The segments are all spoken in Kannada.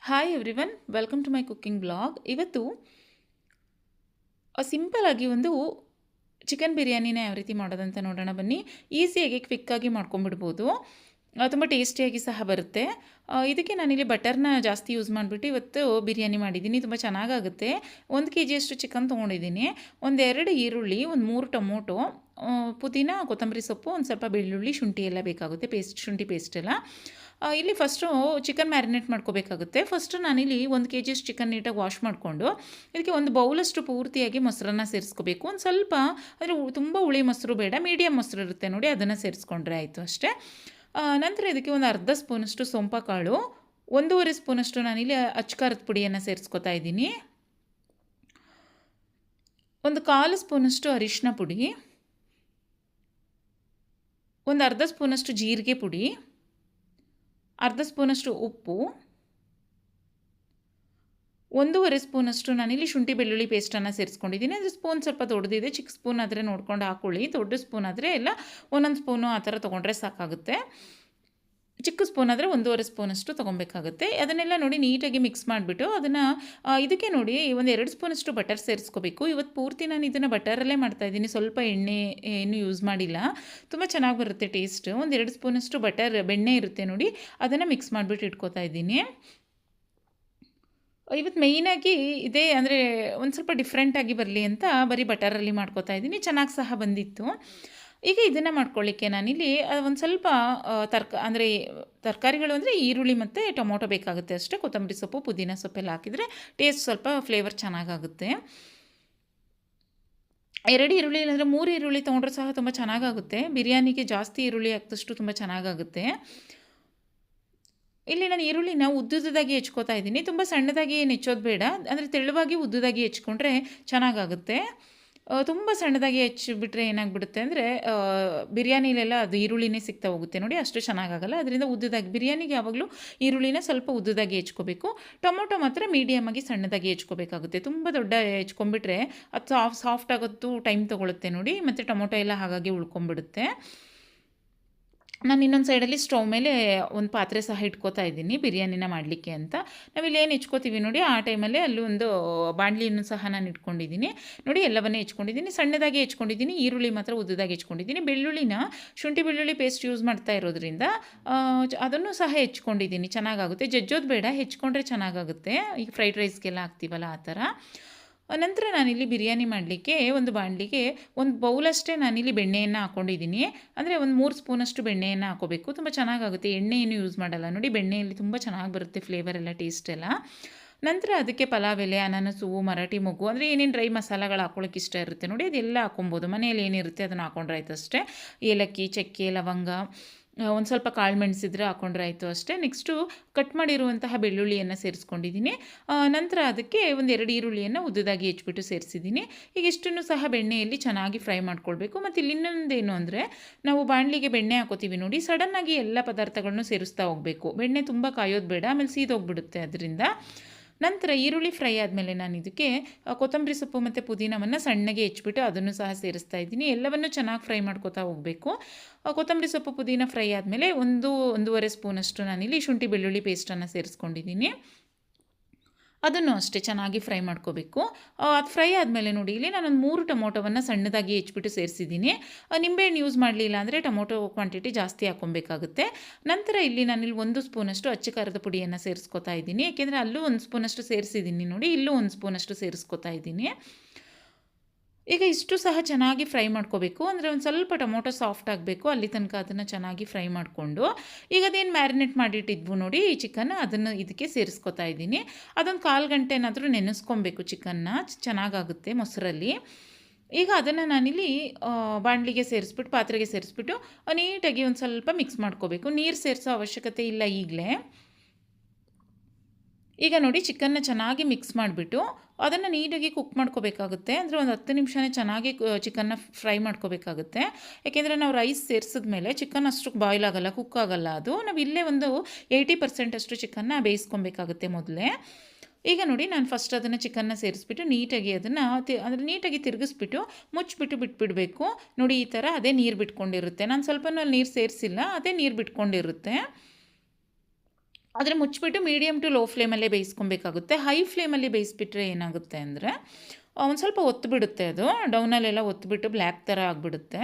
Hi everyone, welcome to my cooking blog. ಇವತ್ತು ಸಿಂಪಲ್ ಆಗಿ ಒಂದು ಚಿಕನ್ ಬಿರಿಯಾನಿನ ಯಾವ ರೀತಿ ಮಾಡೋದಂತ ನೋಡೋಣ ಬನ್ನಿ. ಈಸಿಯಾಗಿ ಕ್ವಿಕ್ಕಾಗಿ ಮಾಡ್ಕೊಂಬಿಡ್ಬೋದು. ತುಂಬ ಟೇಸ್ಟಿಯಾಗಿ ಸಹ ಬರುತ್ತೆ. ಇದಕ್ಕೆ ನಾನಿಲ್ಲಿ ಬಟರ್ನ ಜಾಸ್ತಿ ಯೂಸ್ ಮಾಡಿಬಿಟ್ಟು ಇವತ್ತು ಬಿರಿಯಾನಿ ಮಾಡಿದ್ದೀನಿ. ತುಂಬ ಚೆನ್ನಾಗಾಗುತ್ತೆ. 1 ಕೆ ಜಿಯಷ್ಟು ಚಿಕನ್ ತೊಗೊಂಡಿದ್ದೀನಿ. 2 ಈರುಳ್ಳಿ, 3 ಟೊಮೊಟೊ, ಪುದೀನ, ಕೊತ್ತಂಬರಿ ಸೊಪ್ಪು, ಒಂದು ಸ್ವಲ್ಪ ಬೆಳ್ಳುಳ್ಳಿ, ಶುಂಠಿ ಎಲ್ಲ ಬೇಕಾಗುತ್ತೆ, ಶುಂಠಿ ಪೇಸ್ಟ್ ಎಲ್ಲ. ಇಲ್ಲಿ ಫಸ್ಟು ಚಿಕನ್ ಮ್ಯಾರಿನೇಟ್ ಮಾಡ್ಕೋಬೇಕಾಗುತ್ತೆ. ಫಸ್ಟು ನಾನಿಲ್ಲಿ 1 ಕೆ ಜಿಯಷ್ಟು ಚಿಕನ್ ನೀಟಾಗಿ ವಾಶ್ ಮಾಡಿಕೊಂಡು ಇದಕ್ಕೆ ಒಂದು ಬೌಲಷ್ಟು ಪೂರ್ತಿಯಾಗಿ ಮೊಸರನ್ನ ಸೇರಿಸ್ಕೋಬೇಕು. ಒಂದು ಸ್ವಲ್ಪ ಅಂದರೆ ತುಂಬ ಹುಳಿ ಮೊಸರು ಬೇಡ, ಮೀಡಿಯಮ್ ಮೊಸರು ಇರುತ್ತೆ ನೋಡಿ, ಅದನ್ನು ಸೇರಿಸ್ಕೊಂಡ್ರೆ ಆಯಿತು ಅಷ್ಟೇ. ನಂತರ ಇದಕ್ಕೆ ಒಂದು ಅರ್ಧ ಸ್ಪೂನಷ್ಟು ಸೊಂಪ ಕಾಳು, 1.5 ಸ್ಪೂನಷ್ಟು ನಾನಿಲ್ಲಿ ಅಚ್ಕಾರದ ಪುಡಿಯನ್ನು ಸೇರಿಸ್ಕೊತಾ ಇದ್ದೀನಿ. ಒಂದು 1/4 ಸ್ಪೂನಷ್ಟು ಅರಿಶಿನ ಪುಡಿ, ಒಂದು ಅರ್ಧ ಸ್ಪೂನಷ್ಟು ಜೀರಿಗೆ ಪುಡಿ, ಅರ್ಧ ಸ್ಪೂನಷ್ಟು ಉಪ್ಪು, 1.5 ಸ್ಪೂನಷ್ಟು ನಾನಿಲ್ಲಿ ಶುಂಠಿ ಬೆಳ್ಳುಳ್ಳಿ ಪೇಸ್ಟನ್ನು ಸೇರಿಸ್ಕೊಂಡಿದ್ದೀನಿ. ಅಂದರೆ ಸ್ಪೂನ್ ಸ್ವಲ್ಪ ದೊಡ್ಡದಿದೆ, ಚಿಕ್ಕ ಸ್ಪೂನ್ ಆದರೆ ನೋಡ್ಕೊಂಡು ಹಾಕ್ಕೊಳ್ಳಿ, ದೊಡ್ಡ ಸ್ಪೂನ್ ಆದರೆ ಎಲ್ಲ 1 ಸ್ಪೂನು ಆ ಥರ ತೊಗೊಂಡ್ರೆ ಸಾಕಾಗುತ್ತೆ. ಚಿಕ್ಕ ಸ್ಪೂನ್ ಆದರೆ 1.5 ಸ್ಪೂನಷ್ಟು ತೊಗೊಬೇಕಾಗುತ್ತೆ. ಅದನ್ನೆಲ್ಲ ನೋಡಿ ನೀಟಾಗಿ ಮಿಕ್ಸ್ ಮಾಡಿಬಿಟ್ಟು ಅದನ್ನು ಇದಕ್ಕೆ ನೋಡಿ 2 ಸ್ಪೂನಷ್ಟು ಬಟರ್ ಸೇರಿಸ್ಕೋಬೇಕು. ಇವತ್ತು ಪೂರ್ತಿ ನಾನು ಇದನ್ನು ಬಟರಲ್ಲೇ ಮಾಡ್ತಾಯಿದ್ದೀನಿ, ಸ್ವಲ್ಪ ಎಣ್ಣೆ ಏನು ಯೂಸ್ ಮಾಡಿಲ್ಲ. ತುಂಬ ಚೆನ್ನಾಗಿ ಬರುತ್ತೆ ಟೇಸ್ಟ್. 2 ಸ್ಪೂನಷ್ಟು ಬೆಣ್ಣೆ ಇರುತ್ತೆ ನೋಡಿ, ಅದನ್ನು ಮಿಕ್ಸ್ ಮಾಡಿಬಿಟ್ಟು ಇಟ್ಕೋತಾ ಇದ್ದೀನಿ. ಇವತ್ತು ಮೇಯ್ನಾಗಿ ಇದೇ, ಅಂದರೆ ಒಂದು ಸ್ವಲ್ಪ ಡಿಫ್ರೆಂಟಾಗಿ ಬರಲಿ ಅಂತ ಬರೀ ಬಟರಲ್ಲಿ ಮಾಡ್ಕೋತಾ ಇದ್ದೀನಿ. ಚೆನ್ನಾಗಿ ಸಹ ಬಂದಿತ್ತು. ಈಗ ಇದನ್ನು ಮಾಡ್ಕೊಳ್ಳಿಕ್ಕೆ ನಾನಿಲ್ಲಿ ಒಂದು ಸ್ವಲ್ಪ ತರಕಾರಿಗಳು ಅಂದರೆ ಈರುಳ್ಳಿ ಮತ್ತು ಟೊಮೊಟೊ ಬೇಕಾಗುತ್ತೆ ಅಷ್ಟೇ. ಕೊತ್ತಂಬರಿ ಸೊಪ್ಪು, ಪುದೀನ ಸೊಪ್ಪೆಲ್ಲ ಹಾಕಿದರೆ ಟೇಸ್ಟ್ ಸ್ವಲ್ಪ ಫ್ಲೇವರ್ ಚೆನ್ನಾಗಾಗುತ್ತೆ. 2 ಈರುಳ್ಳಿ ಇಲ್ಲಾಂದರೆ 3 ಈರುಳ್ಳಿ ತೊಗೊಂಡ್ರೆ ಸಹ ತುಂಬ ಚೆನ್ನಾಗಾಗುತ್ತೆ. ಬಿರಿಯಾನಿಗೆ ಜಾಸ್ತಿ ಈರುಳ್ಳಿ ಹಾಕಿದಷ್ಟು ತುಂಬ ಚೆನ್ನಾಗಾಗುತ್ತೆ. ಇಲ್ಲಿ ನಾನು ಈರುಳ್ಳಿನ ಉದ್ದುದಾಗಿ ಹೆಚ್ಕೋತಾ ಇದ್ದೀನಿ. ತುಂಬ ಸಣ್ಣದಾಗಿ ಏನು ಹೆಚ್ಚೋದು ಬೇಡ, ಅಂದರೆ ತೆಳುವಾಗಿ ಉದ್ದುದಾಗಿ ಹೆಚ್ಕೊಂಡ್ರೆ ಚೆನ್ನಾಗಾಗುತ್ತೆ. ತುಂಬ ಸಣ್ಣದಾಗಿ ಹೆಚ್ಚಿಬಿಟ್ರೆ ಏನಾಗ್ಬಿಡುತ್ತೆ ಅಂದರೆ ಬಿರಿಯಾನಿಲೆಲ್ಲ ಅದು ಈರುಳ್ಳಿನೇ ಸಿಗ್ತಾ ಹೋಗುತ್ತೆ ನೋಡಿ, ಅಷ್ಟು ಚೆನ್ನಾಗಾಗಲ್ಲ. ಅದರಿಂದ ಉದ್ದುದಾಗಿ ಬಿರಿಯಾನಿಗೆ ಯಾವಾಗಲೂ ಈರುಳ್ಳಿನ ಸ್ವಲ್ಪ ಉದ್ದುದಾಗಿ ಹೆಚ್ಕೋಬೇಕು. ಟೊಮೊಟೊ ಮಾತ್ರ ಮೀಡಿಯಮಾಗಿ ಸಣ್ಣದಾಗಿ ಹೆಚ್ಕೋಬೇಕಾಗುತ್ತೆ. ತುಂಬ ದೊಡ್ಡ ಹೆಚ್ಕೊಂಡ್ಬಿಟ್ರೆ ಅದು ಸಾಫ್ಟ್ ಆಗೋದು ಟೈಮ್ ತೊಗೊಳುತ್ತೆ ನೋಡಿ, ಮತ್ತು ಟೊಮೊಟೊ ಎಲ್ಲ ಹಾಗಾಗಿ ಉಳ್ಕೊಂಬಿಡುತ್ತೆ. ನಾನು ಇನ್ನೊಂದು ಸೈಡಲ್ಲಿ ಸ್ಟವ್ ಮೇಲೆ ಒಂದು ಪಾತ್ರೆ ಸಹ ಇಟ್ಕೋತಾ ಇದ್ದೀನಿ ಬಿರಿಯಾನಿನ ಮಾಡಲಿಕ್ಕೆ ಅಂತ. ನಾವಿಲ್ಲಿ ಏನು ಹೆಚ್ಕೋತೀವಿ ನೋಡಿ, ಆ ಟೈಮಲ್ಲೇ ಅಲ್ಲಿ ಒಂದು ಬಾಣಲಿಯನ್ನು ಸಹ ನಾನು ಇಟ್ಕೊಂಡಿದ್ದೀನಿ ನೋಡಿ. ಎಲ್ಲವನ್ನೇ ಹೆಚ್ಕೊಂಡಿದ್ದೀನಿ, ಸಣ್ಣದಾಗಿ ಹೆಚ್ಕೊಂಡಿದ್ದೀನಿ. ಈರುಳ್ಳಿ ಮಾತ್ರ ಉದ್ದುದಾಗಿ ಹೆಚ್ಕೊಂಡಿದ್ದೀನಿ. ಬೆಳ್ಳುಳ್ಳಿನ ಶುಂಠಿ ಬೆಳ್ಳುಳ್ಳಿ ಪೇಸ್ಟ್ ಯೂಸ್ ಮಾಡ್ತಾ ಇರೋದ್ರಿಂದ ಅದನ್ನು ಸಹ ಹೆಚ್ಕೊಂಡಿದ್ದೀನಿ. ಚೆನ್ನಾಗಾಗುತ್ತೆ, ಜಜ್ಜೋದು ಬೇಡ, ಹೆಚ್ಕೊಂಡ್ರೆ ಚೆನ್ನಾಗಾಗುತ್ತೆ. ಈಗ ಫ್ರೈಡ್ ರೈಸ್ಗೆಲ್ಲ ಹಾಕ್ತೀವಲ್ಲ ಆ ಥರ. ನಂತರ ನಾನಿಲ್ಲಿ ಬಿರಿಯಾನಿ ಮಾಡಲಿಕ್ಕೆ ಒಂದು ಬಾಣಲಿಗೆ ಒಂದು ಬೌಲಷ್ಟೇ ನಾನಿಲ್ಲಿ ಬೆಣ್ಣೆಯನ್ನು ಹಾಕ್ಕೊಂಡಿದ್ದೀನಿ. ಅಂದರೆ ಒಂದು 3 ಸ್ಪೂನಷ್ಟು ಬೆಣ್ಣೆಯನ್ನು ಹಾಕೋಬೇಕು. ತುಂಬ ಚೆನ್ನಾಗಾಗುತ್ತೆ, ಎಣ್ಣೆ ಏನು ಯೂಸ್ ಮಾಡಲ್ಲ ನೋಡಿ, ಬೆಣ್ಣೆಯಲ್ಲಿ ತುಂಬ ಚೆನ್ನಾಗಿ ಬರುತ್ತೆ ಫ್ಲೇವರ್ ಎಲ್ಲ, ಟೇಸ್ಟ್ ಎಲ್ಲ. ನಂತರ ಅದಕ್ಕೆ ಪಲಾವ್ ಎಲೆ, ಅನಾನಸು, ಮರಾಠಿ ಮೊಗ್ಗು, ಅಂದರೆ ಏನೇನು ಡ್ರೈ ಮಸಾಲೆಗಳು ಹಾಕ್ಕೊಳ್ಳೋಕೆ ಇಷ್ಟ ಇರುತ್ತೆ ನೋಡಿ, ಅದೆಲ್ಲ ಹಾಕೊಬೋದು. ಮನೆಯಲ್ಲಿ ಏನಿರುತ್ತೆ ಅದನ್ನು ಹಾಕೊಂಡ್ರೆ ಆಯ್ತು ಅಷ್ಟೇ. ಏಲಕ್ಕಿ, ಚಕ್ಕೆ, ಲವಂಗ, ಒಂದು ಸ್ವಲ್ಪ ಕಾಳು ಮೆಣಸಿದ್ರೆ ಹಾಕೊಂಡ್ರೆ ಆಯಿತು ಅಷ್ಟೇ. ನೆಕ್ಸ್ಟು ಕಟ್ ಮಾಡಿರುವಂತಹ ಬೆಳ್ಳುಳ್ಳಿಯನ್ನು ಸೇರಿಸ್ಕೊಂಡಿದ್ದೀನಿ. ನಂತರ ಅದಕ್ಕೆ 2 ಈರುಳ್ಳಿಯನ್ನು ಉದ್ದುದಾಗಿ ಹೆಚ್ಚಿಬಿಟ್ಟು ಸೇರಿಸಿದ್ದೀನಿ. ಈಗ ಇಷ್ಟನ್ನು ಸಹ ಬೆಣ್ಣೆಯಲ್ಲಿ ಚೆನ್ನಾಗಿ ಫ್ರೈ ಮಾಡ್ಕೊಳ್ಬೇಕು. ಮತ್ತು ಇಲ್ಲಿ ಇನ್ನೊಂದೇನು ಅಂದರೆ, ನಾವು ಬಾಣಲಿಗೆ ಬೆಣ್ಣೆ ಹಾಕೋತೀವಿ ನೋಡಿ, ಸಡನ್ನಾಗಿ ಎಲ್ಲ ಪದಾರ್ಥಗಳನ್ನು ಸೇರಿಸ್ತಾ ಹೋಗಬೇಕು. ಬೆಣ್ಣೆ ತುಂಬ ಕಾಯೋದು ಬೇಡ, ಆಮೇಲೆ ಸೀದೋಗ್ಬಿಡುತ್ತೆ ಅದರಿಂದ. ನಂತರ ಈರುಳ್ಳಿ ಫ್ರೈ ಆದಮೇಲೆ ನಾನು ಇದಕ್ಕೆ ಕೊತ್ತಂಬರಿ ಸೊಪ್ಪು ಮತ್ತು ಪುದೀನವನ್ನು ಸಣ್ಣಗೆ ಹೆಚ್ಚಿಬಿಟ್ಟು ಅದನ್ನು ಸಹ ಸೇರಿಸ್ತಾ ಇದ್ದೀನಿ. ಎಲ್ಲವನ್ನು ಚೆನ್ನಾಗಿ ಫ್ರೈ ಮಾಡ್ಕೋತಾ ಹೋಗಬೇಕು. ಕೊತ್ತಂಬರಿ ಸೊಪ್ಪು, ಪುದೀನ ಫ್ರೈ ಆದಮೇಲೆ 1-1.5 ಸ್ಪೂನಷ್ಟು ನಾನಿಲ್ಲಿ ಶುಂಠಿ ಬೆಳ್ಳುಳ್ಳಿ ಪೇಸ್ಟನ್ನು ಸೇರಿಸ್ಕೊಂಡಿದ್ದೀನಿ. ಅದನ್ನು ಅಷ್ಟೇ ಚೆನ್ನಾಗಿ ಫ್ರೈ ಮಾಡ್ಕೋಬೇಕು. ಅದು ಫ್ರೈ ಆದಮೇಲೆ ನೋಡಿ, ಇಲ್ಲಿ ನಾನೊಂದು 3 ಟೊಮೊಟೊವನ್ನು ಸಣ್ಣದಾಗಿ ಹೆಚ್ಚಿಬಿಟ್ಟು ಸೇರಿಸಿದ್ದೀನಿ. ನಿಂಬೆಹಣ್ಣು ಯೂಸ್ ಮಾಡಲಿಲ್ಲ ಅಂದರೆ ಟೊಮೊಟೊ ಕ್ವಾಂಟಿಟಿ ಜಾಸ್ತಿ ಹಾಕ್ಕೊಬೇಕಾಗುತ್ತೆ. ನಂತರ ಇಲ್ಲಿ ನಾನಿಲ್ಲಿ 1 ಸ್ಪೂನಷ್ಟು ಅಚ್ಚ ಖಾರದ ಪುಡಿಯನ್ನು ಸೇರಿಸ್ಕೊತಾ ಇದ್ದೀನಿ. ಏಕೆಂದರೆ ಅಲ್ಲೂ 1 ಸ್ಪೂನಷ್ಟು ಸೇರಿಸಿದ್ದೀನಿ ನೋಡಿ, ಇಲ್ಲೂ 1 ಸ್ಪೂನಷ್ಟು ಸೇರಿಸ್ಕೊತಾ ಇದ್ದೀನಿ. ಈಗ ಇಷ್ಟು ಸಹ ಚೆನ್ನಾಗಿ ಫ್ರೈ ಮಾಡ್ಕೋಬೇಕು. ಅಂದರೆ ಒಂದು ಸ್ವಲ್ಪ ಟೊಮೊಟೊ ಸಾಫ್ಟ್ ಆಗಬೇಕು, ಅಲ್ಲಿ ತನಕ ಅದನ್ನು ಚೆನ್ನಾಗಿ ಫ್ರೈ ಮಾಡಿಕೊಂಡು, ಈಗ ಅದೇನು ಮ್ಯಾರಿನೇಟ್ ಮಾಡಿಟ್ಟಿದ್ವು ನೋಡಿ ಈ ಚಿಕನ್, ಅದನ್ನು ಇದಕ್ಕೆ ಸೇರಿಸ್ಕೊತಾ ಇದ್ದೀನಿ. ಅದೊಂದು 1/4 ಗಂಟೆನಾದರೂ ನೆನೆಸ್ಕೊಬೇಕು ಚಿಕನ್ನ, ಚೆನ್ನಾಗಾಗುತ್ತೆ ಮೊಸರಲ್ಲಿ. ಈಗ ಅದನ್ನು ನಾನಿಲ್ಲಿ ಬಾಣಲಿಗೆ ಸೇರಿಸ್ಬಿಟ್ಟು, ಪಾತ್ರೆಗೆ ಸೇರಿಸ್ಬಿಟ್ಟು ನೀಟಾಗಿ ಒಂದು ಸ್ವಲ್ಪ ಮಿಕ್ಸ್ ಮಾಡ್ಕೋಬೇಕು. ನೀರು ಸೇರಿಸೋ ಅವಶ್ಯಕತೆ ಇಲ್ಲ ಈಗಲೇ. ಈಗ ನೋಡಿ, ಚಿಕನ್ನ ಚೆನ್ನಾಗಿ ಮಿಕ್ಸ್ ಮಾಡಿಬಿಟ್ಟು ಅದನ್ನು ನೀಟಾಗಿ ಕುಕ್ ಮಾಡ್ಕೋಬೇಕಾಗುತ್ತೆ. ಅಂದರೆ ಒಂದು 10 ನಿಮಿಷನೇ ಚೆನ್ನಾಗಿ ಚಿಕನ್ನ ಫ್ರೈ ಮಾಡ್ಕೋಬೇಕಾಗುತ್ತೆ. ಯಾಕೆಂದರೆ ನಾವು ರೈಸ್ ಸೇರಿಸಿದ ಮೇಲೆ ಚಿಕನ್ ಅಷ್ಟು ಬಾಯ್ಲ್ ಆಗೋಲ್ಲ, ಕುಕ್ ಆಗೋಲ್ಲ ಅದು. ನಾವು ಇಲ್ಲೇ ಒಂದು 80% ಅಷ್ಟು ಚಿಕನ್ನ ಬೇಯಿಸ್ಕೊಬೇಕಾಗುತ್ತೆ ಮೊದಲೇ. ಈಗ ನೋಡಿ, ನಾನು ಫಸ್ಟ್ ಅದನ್ನು ಚಿಕನ್ನ ಸೇರಿಸ್ಬಿಟ್ಟು ನೀಟಾಗಿ ಅದನ್ನು ಅಂದರೆ ನೀಟಾಗಿ ತಿರುಗಿಸ್ಬಿಟ್ಟು ಮುಚ್ಚಿಬಿಟ್ಟು ಬಿಟ್ಬಿಡಬೇಕು ನೋಡಿ. ಈ ಥರ ಅದೇ ನೀರು ಬಿಟ್ಕೊಂಡಿರುತ್ತೆ. ನಾನು ಸ್ವಲ್ಪ ನೀರು ಸೇರಿಸಿಲ್ಲ, ಅದೇ ನೀರು ಬಿಟ್ಕೊಂಡಿರುತ್ತೆ. ಆದರೆ ಮುಚ್ಚಿಬಿಟ್ಟು ಮೀಡಿಯಮ್ ಟು ಲೋ ಫ್ಲೇಮಲ್ಲೇ ಬೇಯಿಸ್ಕೊಬೇಕಾಗುತ್ತೆ. ಹೈ ಫ್ಲೇಮಲ್ಲಿ ಬೇಯಿಸ್ಬಿಟ್ರೆ ಏನಾಗುತ್ತೆ ಅಂದರೆ ಒಂದು ಸ್ವಲ್ಪ ಒತ್ತಿಬಿಡುತ್ತೆ ಅದು, ಡೌನಲ್ಲೆಲ್ಲ ಒತ್ತಿಬಿಟ್ಟು ಬ್ಲ್ಯಾಕ್ ಥರ ಆಗಿಬಿಡುತ್ತೆ.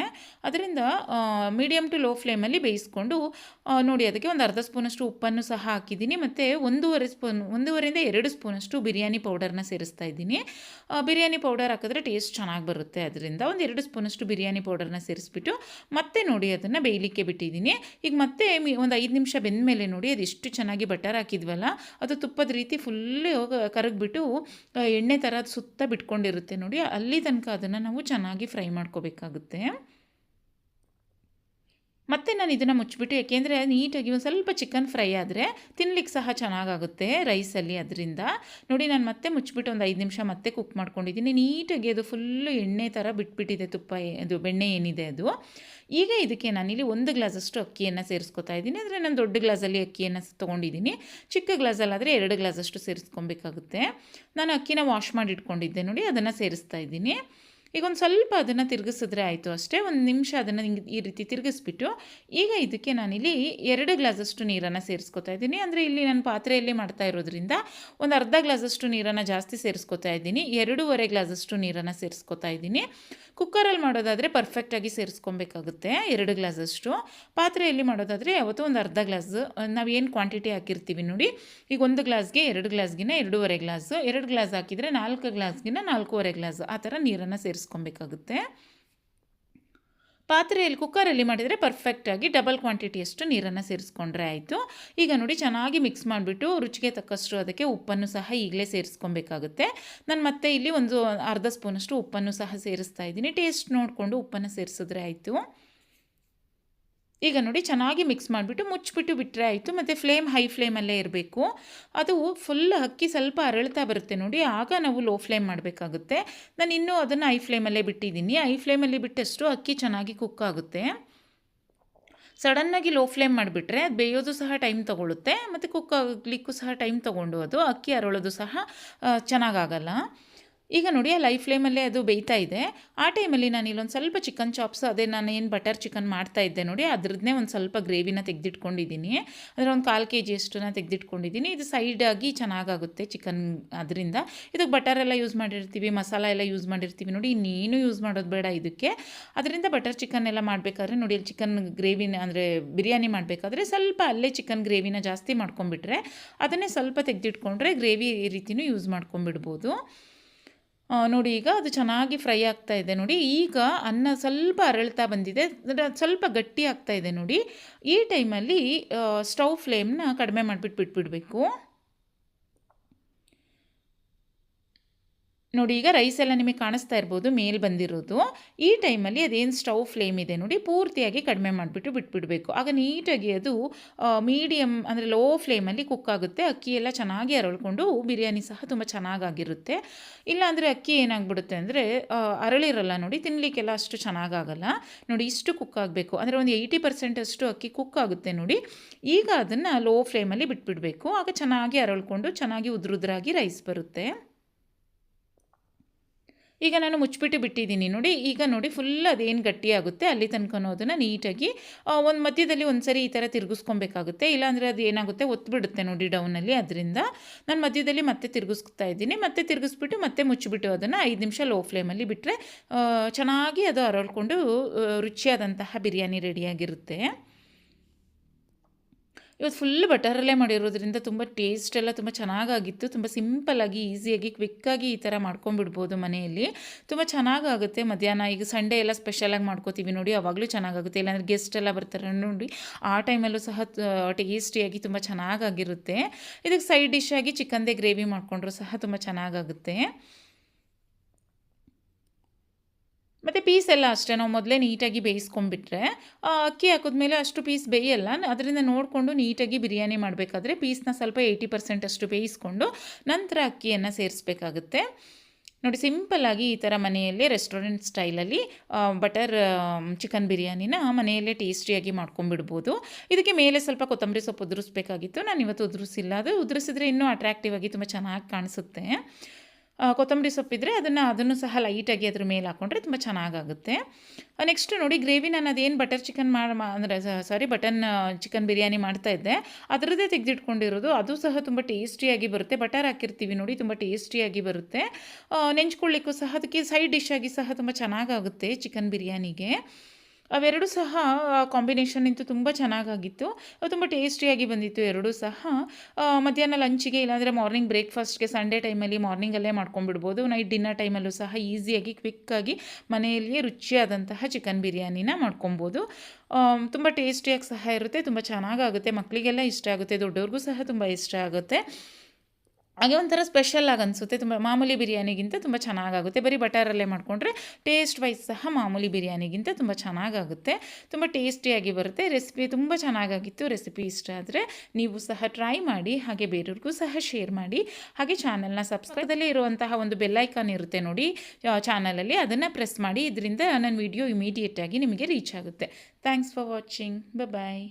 ಅದರಿಂದ ಮೀಡಿಯಮ್ ಟು ಲೋ ಫ್ಲೇಮಲ್ಲಿ ಬೇಯಿಸ್ಕೊಂಡು ನೋಡಿ ಅದಕ್ಕೆ ಒಂದು ಅರ್ಧ ಸ್ಪೂನಷ್ಟು ಉಪ್ಪನ್ನು ಸಹ ಹಾಕಿದ್ದೀನಿ ಮತ್ತು 1.5 2 ಸ್ಪೂನಷ್ಟು ಬಿರಿಯಾನಿ ಪೌಡರ್ನ ಸೇರಿಸ್ತಾ ಇದ್ದೀನಿ. ಬಿರಿಯಾನಿ ಪೌಡರ್ ಹಾಕಿದ್ರೆ ಟೇಸ್ಟ್ ಚೆನ್ನಾಗಿ ಬರುತ್ತೆ. ಅದರಿಂದ ಒಂದು 2 ಸ್ಪೂನಷ್ಟು ಬಿರಿಯಾನಿ ಪೌಡರ್ನ ಸೇರಿಸ್ಬಿಟ್ಟು ಮತ್ತೆ ನೋಡಿ ಅದನ್ನು ಬೇಯಲಿಕ್ಕೆ ಬಿಟ್ಟಿದ್ದೀನಿ. ಈಗ ಮತ್ತೆ ಒಂದು 5 ನಿಮಿಷ ಬೆಂದ ಮೇಲೆ ನೋಡಿ ಅದು ಎಷ್ಟು ಚೆನ್ನಾಗಿ ಬಟರ್ ಹಾಕಿದ್ವಲ್ಲ ಅದು ತುಪ್ಪದ ರೀತಿ ಫುಲ್ಲು ಕರಗಿಬಿಟ್ಟು ಎಣ್ಣೆ ಥರ ಸುತ್ತ ಬಿಟ್ಕೊಂಡಿರುತ್ತೆ ನೋಡಿ, ಅಲ್ಲಿ ತನಕ ಅದನ್ನು ನಾವು ಚೆನ್ನಾಗಿ ಫ್ರೈ ಮಾಡ್ಕೋಬೇಕಾಗುತ್ತೆ. ಮತ್ತು ನಾನು ಇದನ್ನು ಮುಚ್ಚಿಬಿಟ್ಟು, ಏಕೆಂದರೆ ನೀಟಾಗಿ ಒಂದು ಸ್ವಲ್ಪ ಚಿಕನ್ ಫ್ರೈ ಆದರೆ ತಿನ್ಲಿಕ್ಕೆ ಸಹ ಚೆನ್ನಾಗಾಗುತ್ತೆ ರೈಸಲ್ಲಿ. ಅದರಿಂದ ನೋಡಿ ನಾನು ಮತ್ತೆ ಮುಚ್ಚಿಬಿಟ್ಟು ಒಂದು 5 ನಿಮಿಷ ಮತ್ತೆ ಕುಕ್ ಮಾಡ್ಕೊಂಡಿದ್ದೀನಿ. ನೀಟಾಗಿ ಅದು ಫುಲ್ಲು ಎಣ್ಣೆ ಥರ ಬಿಟ್ಬಿಟ್ಟಿದೆ, ತುಪ್ಪ ಅದು ಬೆಣ್ಣೆ ಏನಿದೆ ಅದು. ಈಗ ಇದಕ್ಕೆ ನಾನಿಲ್ಲಿ 1 ಗ್ಲಾಸಷ್ಟು ಅಕ್ಕಿಯನ್ನು ಸೇರಿಸ್ಕೊತಾ ಇದ್ದೀನಿ. ಅಂದರೆ ನಾನು ದೊಡ್ಡ ಗ್ಲಾಸಲ್ಲಿ ಅಕ್ಕಿಯನ್ನು ತೊಗೊಂಡಿದ್ದೀನಿ, ಚಿಕ್ಕ ಗ್ಲಾಸಲ್ಲಾದರೆ 2 ಗ್ಲಾಸಷ್ಟು ಸೇರಿಸ್ಕೊಬೇಕಾಗುತ್ತೆ. ನಾನು ಅಕ್ಕಿನ ವಾಶ್ ಮಾಡಿ ಇಟ್ಕೊಂಡಿದ್ದೆ ನೋಡಿ, ಅದನ್ನು ಸೇರಿಸ್ತಾ ಇದ್ದೀನಿ. ಈಗ ಒಂದು ಸ್ವಲ್ಪ ಅದನ್ನು ತಿರುಗಿಸಿದ್ರೆ ಆಯಿತು ಅಷ್ಟೇ. ಒಂದು ನಿಮಿಷ ಅದನ್ನು ಈ ರೀತಿ ತಿರುಗಿಸ್ಬಿಟ್ಟು ಈಗ ಇದಕ್ಕೆ ನಾನಿಲ್ಲಿ 2 ಗ್ಲಾಸಷ್ಟು ನೀರನ್ನು ಸೇರಿಸ್ಕೊತಾ ಇದ್ದೀನಿ. ಅಂದರೆ ಇಲ್ಲಿ ನಾನು ಪಾತ್ರೆಯಲ್ಲಿ ಮಾಡ್ತಾ ಇರೋದ್ರಿಂದ ಒಂದು ಅರ್ಧ ಗ್ಲಾಸಷ್ಟು ನೀರನ್ನು ಜಾಸ್ತಿ ಸೇರಿಸ್ಕೊತಾ ಇದ್ದೀನಿ. 2.5 ಗ್ಲಾಸಷ್ಟು ನೀರನ್ನು ಸೇರಿಸ್ಕೊತಾ ಇದ್ದೀನಿ. ಕುಕ್ಕರಲ್ಲಿ ಮಾಡೋದಾದರೆ ಪರ್ಫೆಕ್ಟಾಗಿ ಸೇರಿಸ್ಕೊಬೇಕಾಗುತ್ತೆ 2 ಗ್ಲಾಸಷ್ಟು. ಪಾತ್ರೆಯಲ್ಲಿ ಮಾಡೋದಾದರೆ ಯಾವತ್ತೂ ಒಂದು ಅರ್ಧ ಗ್ಲಾಸ್ ನಾವು ಏನು ಕ್ವಾಂಟಿಟಿ ಹಾಕಿರ್ತೀವಿ ನೋಡಿ, ಈಗ 1 ಗ್ಲಾಸ್ಗೆ 2 ಗ್ಲಾಸ್ಗಿನ 2.5 ಗ್ಲಾಸು, 2 ಗ್ಲಾಸ್ ಹಾಕಿದರೆ 4 ಗ್ಲಾಸ್ಗಿನ 4.5 ಗ್ಲಾಸ್ ಆ ಥರ ನೀರನ್ನು ಸೇರಿಸ್ಕೊಬೇಕಾಗುತ್ತೆ. ಪಾತ್ರೆಯಲ್ಲಿ ಕುಕ್ಕರಲ್ಲಿ ಮಾಡಿದರೆ ಪರ್ಫೆಕ್ಟಾಗಿ ಡಬಲ್ ಕ್ವಾಂಟಿಟಿಯಷ್ಟು ನೀರನ್ನು ಸೇರಿಸ್ಕೊಂಡ್ರೆ ಆಯಿತು. ಈಗ ನೋಡಿ ಚೆನ್ನಾಗಿ ಮಿಕ್ಸ್ ಮಾಡಿಬಿಟ್ಟು ರುಚಿಗೆ ತಕ್ಕಷ್ಟು ಅದಕ್ಕೆ ಉಪ್ಪನ್ನು ಸಹ ಈಗಲೇ ಸೇರಿಸ್ಕೊಬೇಕಾಗುತ್ತೆ. ನಾನು ಮತ್ತೆ ಇಲ್ಲಿ ಒಂದು ಅರ್ಧ ಸ್ಪೂನಷ್ಟು ಉಪ್ಪನ್ನು ಸಹ ಸೇರಿಸ್ತಾ ಇದ್ದೀನಿ. ಟೇಸ್ಟ್ ನೋಡಿಕೊಂಡು ಉಪ್ಪನ್ನು ಸೇರಿಸಿದ್ರೆ ಆಯಿತು. ಈಗ ನೋಡಿ ಚೆನ್ನಾಗಿ ಮಿಕ್ಸ್ ಮಾಡಿಬಿಟ್ಟು ಮುಚ್ಚಿಬಿಟ್ಟು ಬಿಟ್ಟರೆ ಆಯಿತು. ಮತ್ತು ಹೈ ಫ್ಲೇಮಲ್ಲೇ ಇರಬೇಕು. ಅದು ಫುಲ್ ಅಕ್ಕಿ ಸ್ವಲ್ಪ ಅರಳ್ತಾ ಬರುತ್ತೆ ನೋಡಿ, ಆಗ ನಾವು ಲೋ ಫ್ಲೇಮ್ ಮಾಡಬೇಕಾಗುತ್ತೆ. ನಾನು ಇನ್ನೂ ಅದನ್ನು ಹೈ ಫ್ಲೇಮಲ್ಲೇ ಬಿಟ್ಟಿದ್ದೀನಿ. ಹೈ ಫ್ಲೇಮಲ್ಲಿ ಬಿಟ್ಟಷ್ಟು ಅಕ್ಕಿ ಚೆನ್ನಾಗಿ ಕುಕ್ ಆಗುತ್ತೆ. ಸಡನ್ನಾಗಿ ಲೋ ಫ್ಲೇಮ್ ಮಾಡಿಬಿಟ್ರೆ ಅದು ಬೇಯೋದು ಸಹ ಟೈಮ್ ತೊಗೊಳುತ್ತೆ, ಮತ್ತು ಕುಕ್ ಆಗಲಿಕ್ಕೂ ಸಹ ಟೈಮ್ ತೊಗೊಂಡು ಅದು ಅಕ್ಕಿ ಅರಳೋದು ಸಹ ಚೆನ್ನಾಗಾಗಲ್ಲ. ಈಗ ನೋಡಿ ಅಲ್ಲಿ ಹೈ ಫ್ಲೇಮಲ್ಲೇ ಅದು ಬೇಯ್ತಾ ಇದೆ. ಆ ಟೈಮಲ್ಲಿ ನಾನು ಇಲ್ಲೊಂದು ಸ್ವಲ್ಪ ಚಿಕನ್ ಚಾಪ್ಸ್, ಅದೇ ನಾನು ಏನು ಬಟರ್ ಚಿಕನ್ ಮಾಡ್ತಾ ಇದ್ದೆ ನೋಡಿ, ಅದ್ರದ್ದೇ ಒಂದು ಸ್ವಲ್ಪ ಗ್ರೇವಿನ ತೆಗೆದಿಟ್ಕೊಂಡಿದ್ದೀನಿ. ಅಂದರೆ ಒಂದು 1/4 kg ಅಷ್ಟನ್ನು ತೆಗೆದಿಟ್ಕೊಂಡಿದ್ದೀನಿ. ಇದು ಸೈಡಾಗಿ ಚೆನ್ನಾಗಾಗುತ್ತೆ ಚಿಕನ್. ಅದರಿಂದ ಇದಕ್ಕೆ ಬಟರೆಲ್ಲ ಯೂಸ್ ಮಾಡಿರ್ತೀವಿ, ಮಸಾಲ ಎಲ್ಲ ಯೂಸ್ ಮಾಡಿರ್ತೀವಿ ನೋಡಿ, ಇನ್ನೇನು ಯೂಸ್ ಮಾಡೋದು ಬೇಡ ಇದಕ್ಕೆ. ಅದರಿಂದ ಬಟರ್ ಚಿಕನ್ ಎಲ್ಲ ಮಾಡಬೇಕಾದ್ರೆ ನೋಡಿ, ಅಲ್ಲಿ ಚಿಕನ್ ಗ್ರೇವಿನ ಅಂದರೆ ಬಿರಿಯಾನಿ ಮಾಡಬೇಕಾದ್ರೆ ಸ್ವಲ್ಪ ಅಲ್ಲೇ ಚಿಕನ್ ಗ್ರೇವಿನ ಜಾಸ್ತಿ ಮಾಡ್ಕೊಂಬಿಟ್ರೆ ಅದನ್ನೇ ಸ್ವಲ್ಪ ತೆಗೆದಿಟ್ಕೊಂಡ್ರೆ ಗ್ರೇವಿ ರೀತಿಯೂ ಯೂಸ್ ಮಾಡ್ಕೊಂಬಿಡ್ಬೋದು. ನೋಡಿ ಈಗ ಅದು ಚೆನ್ನಾಗಿ ಫ್ರೈ ಆಗ್ತಾ ಇದೆ ನೋಡಿ. ಈಗ ಅನ್ನ ಸ್ವಲ್ಪ ಅರಳ್ತಾ ಬಂದಿದೆ, ಸ್ವಲ್ಪ ಗಟ್ಟಿ ಆಗ್ತಾ ಇದೆ ನೋಡಿ. ಈ ಟೈಮಲ್ಲಿ ಸ್ಟವ್ ಫ್ಲೇಮ್ನ ಕಡಿಮೆ ಮಾಡಿಬಿಟ್ಟು ಬಿಟ್ಬಿಡಬೇಕು. ನೋಡಿ ಈಗ ರೈಸ್ ಎಲ್ಲ ನಿಮಗೆ ಕಾಣಿಸ್ತಾ ಇರ್ಬೋದು ಮೇಲೆ ಬಂದಿರೋದು. ಈ ಟೈಮಲ್ಲಿ ಅದೇನು ಸ್ಟವ್ ಫ್ಲೇಮ್ ಇದೆ ನೋಡಿ, ಪೂರ್ತಿಯಾಗಿ ಕಡಿಮೆ ಮಾಡಿಬಿಟ್ಟು ಬಿಟ್ಬಿಡಬೇಕು. ಆಗ ನೀಟಾಗಿ ಅದು ಮೀಡಿಯಮ್ ಅಂದರೆ ಲೋ ಫ್ಲೇಮಲ್ಲಿ ಕುಕ್ ಆಗುತ್ತೆ. ಅಕ್ಕಿ ಎಲ್ಲ ಚೆನ್ನಾಗಿ ಅರಳ್ಕೊಂಡು ಬಿರಿಯಾನಿ ಸಹ ತುಂಬ ಚೆನ್ನಾಗಾಗಿರುತ್ತೆ. ಇಲ್ಲಾಂದರೆ ಅಕ್ಕಿ ಏನಾಗ್ಬಿಡುತ್ತೆ ಅಂದರೆ ಅರಳಿರಲ್ಲ ನೋಡಿ, ತಿನ್ನಲಿಕ್ಕೆಲ್ಲ ಅಷ್ಟು ಚೆನ್ನಾಗಾಗಲ್ಲ ನೋಡಿ. ಇಷ್ಟು ಕುಕ್ ಆಗಬೇಕು, ಅಂದರೆ ಒಂದು 80% ಅಷ್ಟು ಅಕ್ಕಿ ಕುಕ್ ಆಗುತ್ತೆ ನೋಡಿ. ಈಗ ಅದನ್ನು ಲೋ ಫ್ಲೇಮಲ್ಲಿ ಬಿಟ್ಬಿಡಬೇಕು. ಆಗ ಚೆನ್ನಾಗಿ ಅರಳ್ಕೊಂಡು ಚೆನ್ನಾಗಿ ಉದ್ರುದ್ರಾಗಿ ರೈಸ್ ಬರುತ್ತೆ. ಈಗ ನಾನು ಮುಚ್ಚಿಬಿಟ್ಟು ಬಿಟ್ಟಿದ್ದೀನಿ ನೋಡಿ. ಈಗ ನೋಡಿ ಫುಲ್ ಅದೇನು ಗಟ್ಟಿಯಾಗುತ್ತೆ ಅಲ್ಲಿ ತನಕ ಅದನ್ನು ನೀಟಾಗಿ ಒಂದು ಮಧ್ಯದಲ್ಲಿ ಒಂದು ಸರಿ ಈ ಥರ ತಿರುಗಿಸ್ಕೊಬೇಕಾಗುತ್ತೆ. ಇಲ್ಲಾಂದರೆ ಅದು ಏನಾಗುತ್ತೆ, ಒತ್ತಿಬಿಡುತ್ತೆ ನೋಡಿ ಡೌನಲ್ಲಿ. ಅದರಿಂದ ನಾನು ಮಧ್ಯದಲ್ಲಿ ಮತ್ತೆ ತಿರುಗಿಸ್ತಾ ಇದ್ದೀನಿ. ಮತ್ತೆ ತಿರುಗಿಸ್ಬಿಟ್ಟು ಮತ್ತೆ ಮುಚ್ಚಿಬಿಟ್ಟು ಅದನ್ನು 5 ನಿಮಿಷ ಲೋ ಫ್ಲೇಮಲ್ಲಿ ಬಿಟ್ಟರೆ ಚೆನ್ನಾಗಿ ಅದು ಅರಳ್ಕೊಂಡು ರುಚಿಯಾದಂತಹ ಬಿರಿಯಾನಿ ರೆಡಿಯಾಗಿರುತ್ತೆ. ಇವತ್ತು ಫುಲ್ ಬಟರಲ್ಲೇ ಮಾಡಿರೋದ್ರಿಂದ ತುಂಬ ಟೇಸ್ಟ್ ಎಲ್ಲ ತುಂಬ ಚೆನ್ನಾಗಾಗಿತ್ತು. ತುಂಬ ಸಿಂಪಲ್ಲಾಗಿ ಈಸಿಯಾಗಿ ಕ್ವಿಕ್ಕಾಗಿ ಈ ಥರ ಮಾಡ್ಕೊಂಬಿಡ್ಬೋದು ಮನೆಯಲ್ಲಿ. ತುಂಬ ಚೆನ್ನಾಗಾಗುತ್ತೆ. ಮಧ್ಯಾಹ್ನ ಈಗ ಸಂಡೇ ಎಲ್ಲ ಸ್ಪೆಷಲಾಗಿ ಮಾಡ್ಕೋತೀವಿ ನೋಡಿ, ಆವಾಗಲೂ ಚೆನ್ನಾಗಾಗುತ್ತೆ. ಇಲ್ಲಾಂದರೆ ಗೆಸ್ಟ್ ಎಲ್ಲ ಬರ್ತಾರೆ ನೋಡಿ, ಆ ಟೈಮಲ್ಲೂ ಸಹ ಟೇಸ್ಟಿಯಾಗಿ ತುಂಬ ಚೆನ್ನಾಗಾಗಿರುತ್ತೆ. ಇದಕ್ಕೆ ಸೈಡ್ ಡಿಶ್ ಆಗಿ ಚಿಕನ್ದೇ ಗ್ರೇವಿ ಮಾಡಿಕೊಂಡ್ರೂ ಸಹ ತುಂಬ ಚೆನ್ನಾಗಾಗುತ್ತೆ. ಮತ್ತು ಪೀಸ್ ಎಲ್ಲ ಅಷ್ಟೇ ನಾವು ಮೊದಲೇ ನೀಟಾಗಿ ಬೇಯಿಸ್ಕೊಂಡ್ಬಿಟ್ರೆ ಅಕ್ಕಿ ಹಾಕಿದ್ಮೇಲೆ ಅಷ್ಟು ಪೀಸ್ ಬೇಯಲ್ಲ. ಅದರಿಂದ ನೋಡಿಕೊಂಡು ನೀಟಾಗಿ ಬಿರಿಯಾನಿ ಮಾಡಬೇಕಾದ್ರೆ ಪೀಸ್ನ ಸ್ವಲ್ಪ 80% ಅಷ್ಟು ಬೇಯಿಸ್ಕೊಂಡು ನಂತರ ಅಕ್ಕಿಯನ್ನು ಸೇರಿಸ್ಬೇಕಾಗುತ್ತೆ. ನೋಡಿ ಸಿಂಪಲ್ಲಾಗಿ ಈ ಥರ ಮನೆಯಲ್ಲೇ ರೆಸ್ಟೋರೆಂಟ್ ಸ್ಟೈಲಲ್ಲಿ ಬಟರ್ ಚಿಕನ್ ಬಿರಿಯಾನಿನ ಮನೆಯಲ್ಲೇ ಟೇಸ್ಟಿಯಾಗಿ ಮಾಡ್ಕೊಂಬಿಡ್ಬೋದು. ಇದಕ್ಕೆ ಮೇಲೆ ಸ್ವಲ್ಪ ಕೊತ್ತಂಬರಿ ಸೊಪ್ಪು ಉದುರಿಸ್ಬೇಕಾಗಿತ್ತು, ನಾನು ಇವತ್ತು ಉದುರಿಸಿಲ್ಲ. ಅದು ಉದುರಿಸಿದ್ರೆ ಇನ್ನೂ ಅಟ್ರಾಕ್ಟಿವ್ ಆಗಿ ತುಂಬ ಚೆನ್ನಾಗಿ ಕಾಣಿಸುತ್ತೆ. ಕೊತ್ತಂಬರಿ ಸೊಪ್ಪಿದ್ರೆ ಅದನ್ನು ಸಹ ಲೈಟಾಗಿ ಅದ್ರ ಮೇಲೆ ಹಾಕ್ಕೊಂಡ್ರೆ ತುಂಬ ಚೆನ್ನಾಗಾಗುತ್ತೆ. ನೆಕ್ಸ್ಟ್ ನೋಡಿ ಗ್ರೇವಿ ನಾನು ಅದೇನು ಬಟರ್ ಚಿಕನ್ ಅಂದರೆ ಸಾರಿ ಬಟನ್ ಚಿಕನ್ ಬಿರಿಯಾನಿ ಮಾಡ್ತಾಯಿದ್ದೆ ಅದರದ್ದೇ ತೆಗೆದಿಟ್ಕೊಂಡಿರೋದು. ಅದು ಸಹ ತುಂಬ ಟೇಸ್ಟಿಯಾಗಿ ಬರುತ್ತೆ. ಬಟರ್ ಹಾಕಿರ್ತೀವಿ ನೋಡಿ, ತುಂಬ ಟೇಸ್ಟಿಯಾಗಿ ಬರುತ್ತೆ. ನೆಂಚ್ಕೊಳ್ಳಿಕ್ಕೂ ಸಹ ಅದಕ್ಕೆ ಸೈಡ್ ಡಿಶ್ ಆಗಿ ಸಹ ತುಂಬ ಚೆನ್ನಾಗಾಗುತ್ತೆ ಚಿಕನ್ ಬಿರಿಯಾನಿಗೆ. ಅವೆರಡೂ ಸಹ ಕಾಂಬಿನೇಷನ್ ಅಂತೂ ತುಂಬ ಚೆನ್ನಾಗಾಗಿತ್ತು. ತುಂಬ ಟೇಸ್ಟಿಯಾಗಿ ಬಂದಿತ್ತು ಎರಡೂ ಸಹ. ಮಧ್ಯಾಹ್ನ ಲಂಚಿಗೆ ಇಲ್ಲಾಂದರೆ ಮಾರ್ನಿಂಗ್ ಬ್ರೇಕ್ಫಾಸ್ಟ್ಗೆ ಸಂಡೇ ಟೈಮಲ್ಲಿ ಮಾರ್ನಿಂಗಲ್ಲೇ ಮಾಡ್ಕೊಂಡ್ಬಿಡ್ಬೋದು. ನೈಟ್ ಡಿನ್ನರ್ ಟೈಮಲ್ಲೂ ಸಹ ಈಸಿಯಾಗಿ ಕ್ವಿಕ್ಕಾಗಿ ಮನೆಯಲ್ಲಿಯೇ ರುಚಿಯಾದಂತಹ ಚಿಕನ್ ಬಿರಿಯಾನಿನ ಮಾಡ್ಕೊಬೋದು. ತುಂಬ ಟೇಸ್ಟಿಯಾಗಿ ಸಹ ಇರುತ್ತೆ, ತುಂಬ ಚೆನ್ನಾಗಾಗುತ್ತೆ, ಮಕ್ಕಳಿಗೆಲ್ಲ ಇಷ್ಟ ಆಗುತ್ತೆ, ದೊಡ್ಡವ್ರಿಗೂ ಸಹ ತುಂಬ ಇಷ್ಟ ಆಗುತ್ತೆ. ಹಾಗೆ ಒಂಥರ ಸ್ಪೆಷಲ್ ಆಗಿ ಅನಿಸುತ್ತೆ. ತುಂಬ ಮಾಮೂಲಿ ಬಿರಿಯಾನಿಗಿಂತ ತುಂಬ ಚೆನ್ನಾಗಾಗುತ್ತೆ. ಬರೀ ಬಟರಲ್ಲೇ ಮಾಡಿಕೊಂಡ್ರೆ ಟೇಸ್ಟ್ ವೈಸ್ ಸಹ ಮಾಮೂಲಿ ಬಿರಿಯಾನಿಗಿಂತ ತುಂಬ ಚೆನ್ನಾಗಾಗುತ್ತೆ. ತುಂಬ ಟೇಸ್ಟಿಯಾಗಿ ಬರುತ್ತೆ. ರೆಸಿಪಿ ತುಂಬ ಚೆನ್ನಾಗಾಗಿತ್ತು. ರೆಸಿಪಿ ಇಷ್ಟ ಆದರೆ ನೀವು ಸಹ ಟ್ರೈ ಮಾಡಿ, ಹಾಗೆ ಬೇರೆಯವ್ರಿಗೂ ಸಹ ಶೇರ್ ಮಾಡಿ. ಹಾಗೆ ಚಾನಲ್ನ ಸಬ್ಸ್ಕ್ರೈಬಲ್ಲೇ ಇರುವಂತಹ ಒಂದು ಬೆಲ್ಲೈಕಾನ್ ಇರುತ್ತೆ ನೋಡಿ ಚಾನಲಲ್ಲಿ, ಅದನ್ನು ಪ್ರೆಸ್ ಮಾಡಿ. ಇದರಿಂದ ನನ್ನ ವಿಡಿಯೋ ಇಮಿಡಿಯೇಟಾಗಿ ನಿಮಗೆ ರೀಚ್ ಆಗುತ್ತೆ. Thanks for watching. ಬಾಯ್.